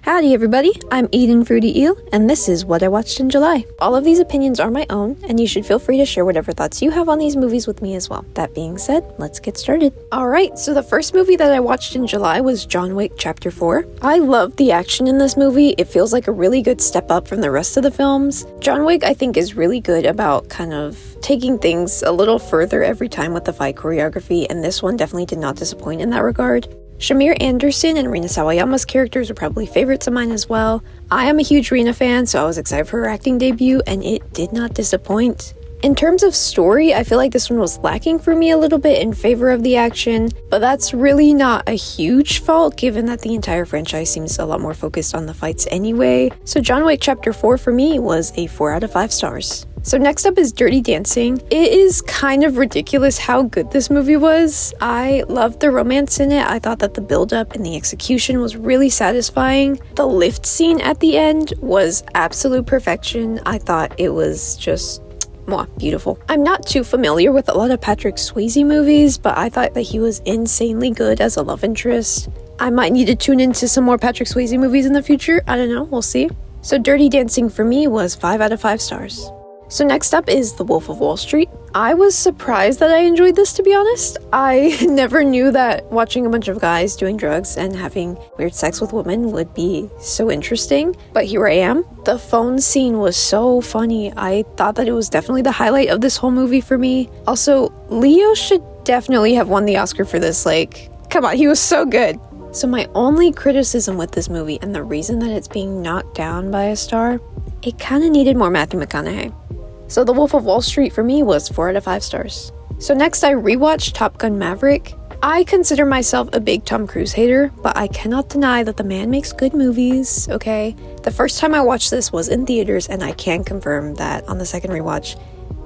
Howdy everybody, I'm Eden Fruity Eel, and this is What I Watched in July. All of these opinions are my own, and you should feel free to share whatever thoughts you have on these movies with me as well. That being said, let's get started. Alright, so the first movie that I watched in July was John Wick Chapter 4. I love the action in this movie. It feels like a really good step up from the rest of the films. John Wick, I think, is really good about kind of taking things a little further every time with the fight choreography, and this one definitely did not disappoint in that regard. Shamir Anderson and Rina Sawayama's characters are probably favorites of mine as well. I am a huge Rina fan, so I was excited for her acting debut, and it did not disappoint. In terms of story, I feel like this one was lacking for me a little bit in favor of the action, but that's really not a huge fault given that the entire franchise seems a lot more focused on the fights anyway. So John Wick Chapter 4 for me was a 4 out of 5 stars. So next up is Dirty Dancing. It is kind of ridiculous how good this movie was. I loved the romance in it. I thought that the build-up and the execution was really satisfying. The lift scene at the end was absolute perfection. I thought it was just beautiful. I'm not too familiar with a lot of Patrick Swayze movies, but I thought that he was insanely good as a love interest. I might need to tune into some more Patrick Swayze movies in the future. I don't know, we'll see. So Dirty Dancing for me was 5 out of 5 stars. So next up is The Wolf of Wall Street. I was surprised that I enjoyed this, to be honest. I never knew that watching a bunch of guys doing drugs and having weird sex with women would be so interesting, but here I am. The phone scene was so funny. I thought that it was definitely the highlight of this whole movie for me. Also, Leo should definitely have won the Oscar for this. Come on, he was so good. So my only criticism with this movie, and the reason that it's being knocked down by a star, it kind of needed more Matthew McConaughey. So The Wolf of Wall Street for me was 4 out of 5 stars. So next I rewatched Top Gun Maverick. I consider myself a big Tom Cruise hater, but I cannot deny that the man makes good movies, okay? The first time I watched this was in theaters, and I can confirm that on the second rewatch,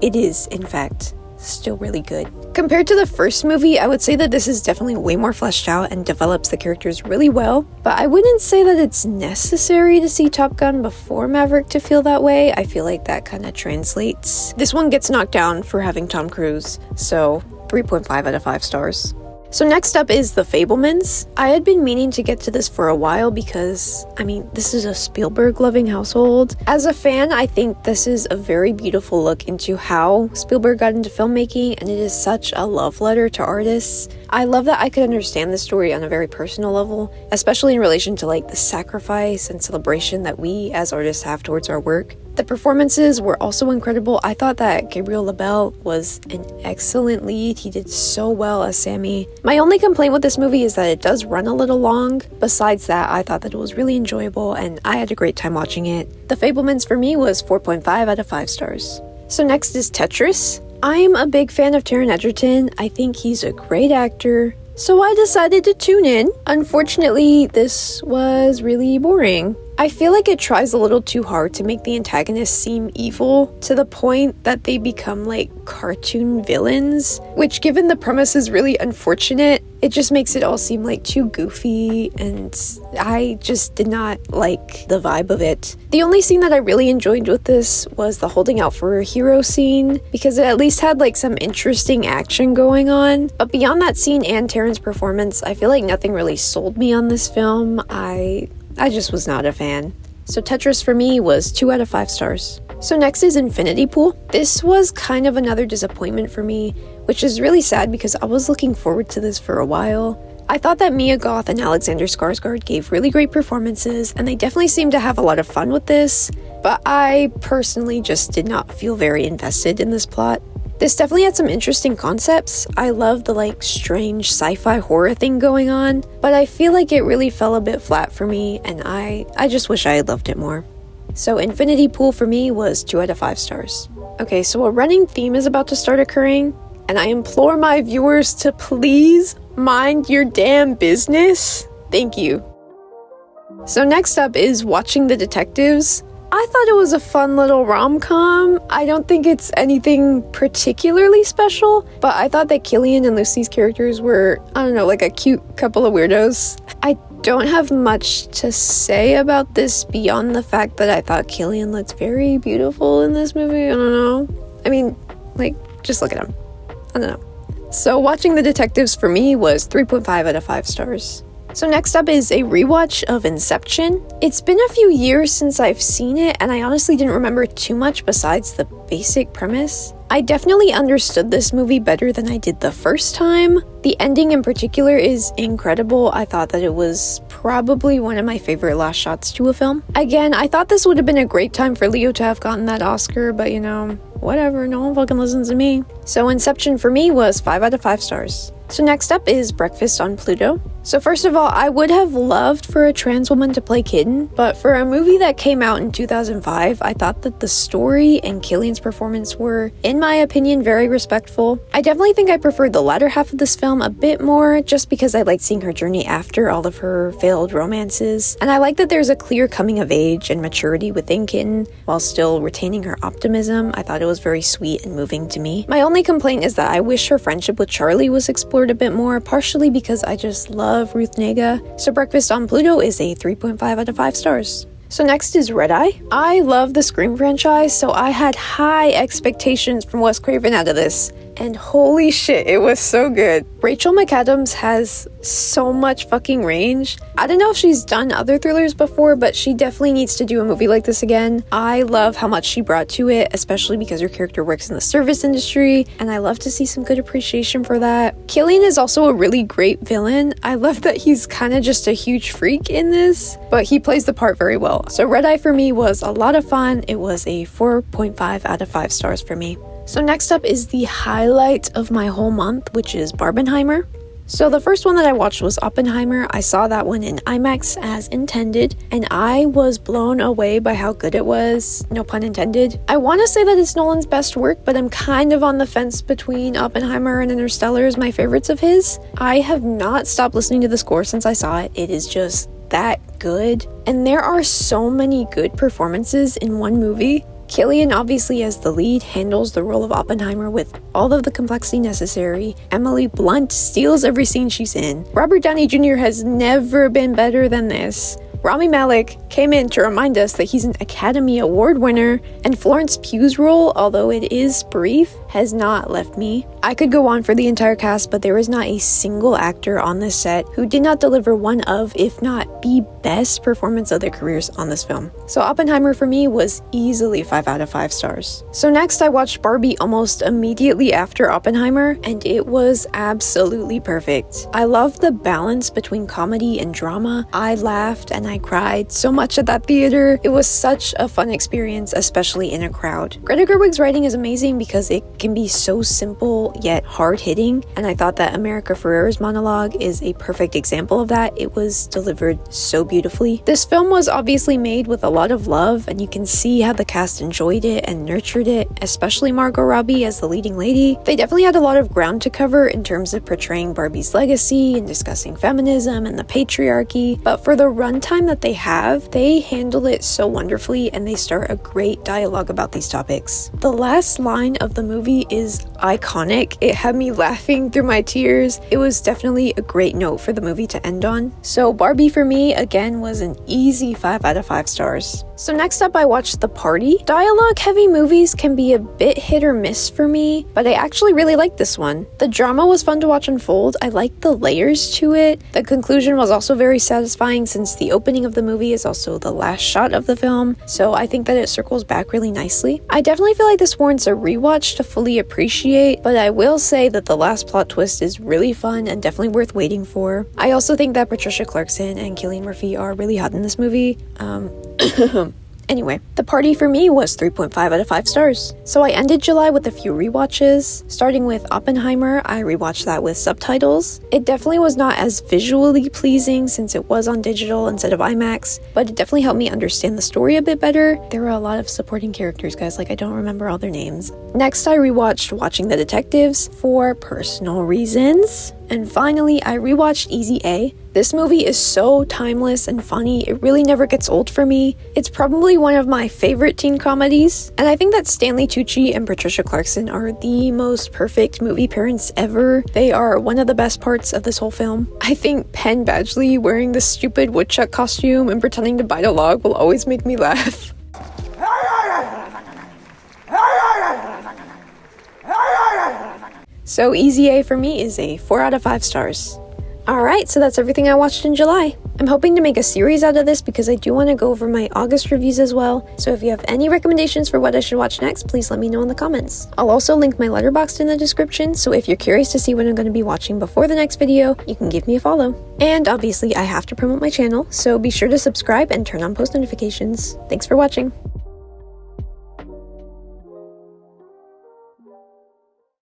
it is, in fact, still really good. Compared to the first movie, I would say that this is definitely way more fleshed out and develops the characters really well, but I wouldn't say that it's necessary to see Top Gun before Maverick to feel that way. I feel like that kind of translates. This one gets knocked down for having Tom Cruise, so 3.5 out of 5 stars. So next up is The Fabelmans. I had been meaning to get to this for a while because, this is a Spielberg-loving household. As a fan, I think this is a very beautiful look into how Spielberg got into filmmaking, and it is such a love letter to artists. I love that I could understand the story on a very personal level, especially in relation to the sacrifice and celebration that we as artists have towards our work. The performances were also incredible. I thought that Gabriel LaBelle was an excellent lead. He did so well as Sammy. My only complaint with this movie is that it does run a little long. Besides that, I thought that it was really enjoyable and I had a great time watching it. The Fabelmans for me was 4.5 out of 5 stars. So next is Tetris. I'm a big fan of Taron Egerton. I think he's a great actor. So I decided to tune in. Unfortunately, this was really boring. I feel like it tries a little too hard to make the antagonists seem evil to the point that they become cartoon villains, which given the premise is really unfortunate. It just makes it all seem too goofy, and I just did not like the vibe of it. The only scene that I really enjoyed with this was the holding out for a hero scene, because it at least had some interesting action going on. But beyond that scene and Taron's performance, I feel like nothing really sold me on this film. I just was not a fan. So Tetris for me was 2 out of 5 stars. So next is Infinity Pool. This was kind of another disappointment for me, which is really sad because I was looking forward to this for a while. I thought that Mia Goth and Alexander Skarsgård gave really great performances, and they definitely seemed to have a lot of fun with this, but I personally just did not feel very invested in this plot. This definitely had some interesting concepts. I love the strange sci-fi horror thing going on, but I feel like it really fell a bit flat for me, and I just wish I had loved it more. So Infinity Pool for me was 2 out of 5 stars. Okay, so a running theme is about to start occurring, and I implore my viewers to please mind your damn business. Thank you. So next up is Watching the Detectives. I thought it was a fun little rom-com. I don't think it's anything particularly special, but I thought that Cillian and Lucy's characters were, a cute couple of weirdos. I don't have much to say about this beyond the fact that I thought Cillian looked very beautiful in this movie. I don't know. Just look at him. I don't know. So Watching the Detectives for me was 3.5 out of 5 stars. So next up is a rewatch of Inception. It's been a few years since I've seen it, and I honestly didn't remember too much besides the basic premise. I definitely understood this movie better than I did the first time. The ending in particular is incredible. I thought that it was probably one of my favorite last shots to a film. Again, I thought this would have been a great time for Leo to have gotten that Oscar, but whatever, no one fucking listens to me. So Inception for me was 5 out of 5 stars. So next up is Breakfast on Pluto. So first of all, I would have loved for a trans woman to play Kitten, but for a movie that came out in 2005, I thought that the story and Cillian's performance were, in my opinion, very respectful. I definitely think I preferred the latter half of this film a bit more, just because I liked seeing her journey after all of her failed romances. And I like that there's a clear coming of age and maturity within Kitten, while still retaining her optimism. I thought it was very sweet and moving to me. My only complaint is that I wish her friendship with Charlie was explored a bit more, partially because I just love Ruth Negga. So Breakfast on Pluto is a 3.5 out of 5 stars. So next is Red Eye. I love the Scream franchise, so I had high expectations from Wes Craven out of this. And holy shit, it was so good. Rachel McAdams has so much fucking range. I don't know if she's done other thrillers before, but she definitely needs to do a movie like this again. I love how much she brought to it, especially because her character works in the service industry, and I love to see some good appreciation for that. Cillian is also a really great villain. I love that he's kind of just a huge freak in this, but he plays the part very well. So Red Eye for me was a lot of fun. It was a 4.5 out of 5 stars for me. So next up is the highlight of my whole month, which is Barbenheimer. So the first one that I watched was Oppenheimer. I saw that one in IMAX as intended, and I was blown away by how good it was, no pun intended. I want to say that it's Nolan's best work, but I'm kind of on the fence between Oppenheimer and Interstellar as my favorites of his. I have not stopped listening to the score since I saw it. It is just that good. And there are so many good performances in one movie. Cillian, obviously as the lead, handles the role of Oppenheimer with all of the complexity necessary. Emily Blunt steals every scene she's in. Robert Downey Jr. has never been better than this. Rami Malek came in to remind us that he's an Academy Award winner, and Florence Pugh's role, although it is brief, has not left me. I could go on for the entire cast, but there is not a single actor on this set who did not deliver one of, if not the best performance of their careers on this film. So Oppenheimer for me was easily 5 out of 5 stars. So next I watched Barbie almost immediately after Oppenheimer, and it was absolutely perfect. I love the balance between comedy and drama. I laughed and I cried so much at that theater. It was such a fun experience, especially in a crowd. Greta Gerwig's writing is amazing because it can be so simple yet hard-hitting, and I thought that America Ferrera's monologue is a perfect example of that. It was delivered so beautifully. This film was obviously made with a lot of love, and you can see how the cast enjoyed it and nurtured it, especially Margot Robbie as the leading lady. They definitely had a lot of ground to cover in terms of portraying Barbie's legacy and discussing feminism and the patriarchy, but for the runtime that they have, they handle it so wonderfully, and they start a great dialogue about these topics. The last line of the movie is iconic. It had me laughing through my tears. It was definitely a great note for the movie to end on. So Barbie for me, again, was an easy 5 out of 5 stars. So next up I watched The Party. Dialogue heavy movies can be a bit hit or miss for me, but I actually really liked this one. The drama was fun to watch unfold. I liked the layers to it. The conclusion was also very satisfying since the opening of the movie is also the last shot of the film, so I think that it circles back really nicely. I definitely feel like this warrants a rewatch to fully appreciate, but I will say that the last plot twist is really fun and definitely worth waiting for. I also think that Patricia Clarkson and Cillian Murphy are really hot in this movie. Anyway, The Party for me was 3.5 out of 5 stars. So I ended July with a few rewatches. Starting with Oppenheimer, I rewatched that with subtitles. It definitely was not as visually pleasing since it was on digital instead of IMAX, but it definitely helped me understand the story a bit better. There were a lot of supporting characters, guys, like I don't remember all their names. Next, I rewatched Watching the Detectives for personal reasons. And finally, I rewatched Easy A. This movie is so timeless and funny, it really never gets old for me. It's probably one of my favorite teen comedies, and I think that Stanley Tucci and Patricia Clarkson are the most perfect movie parents ever. They are one of the best parts of this whole film. I think Penn Badgley wearing the stupid woodchuck costume and pretending to bite a log will always make me laugh. So Easy A for me is a 4 out of 5 stars. Alright, so that's everything I watched in July. I'm hoping to make a series out of this because I do want to go over my August reviews as well, so if you have any recommendations for what I should watch next, please let me know in the comments. I'll also link my Letterboxd in the description, so if you're curious to see what I'm going to be watching before the next video, you can give me a follow. And obviously I have to promote my channel, so be sure to subscribe and turn on post notifications. Thanks for watching.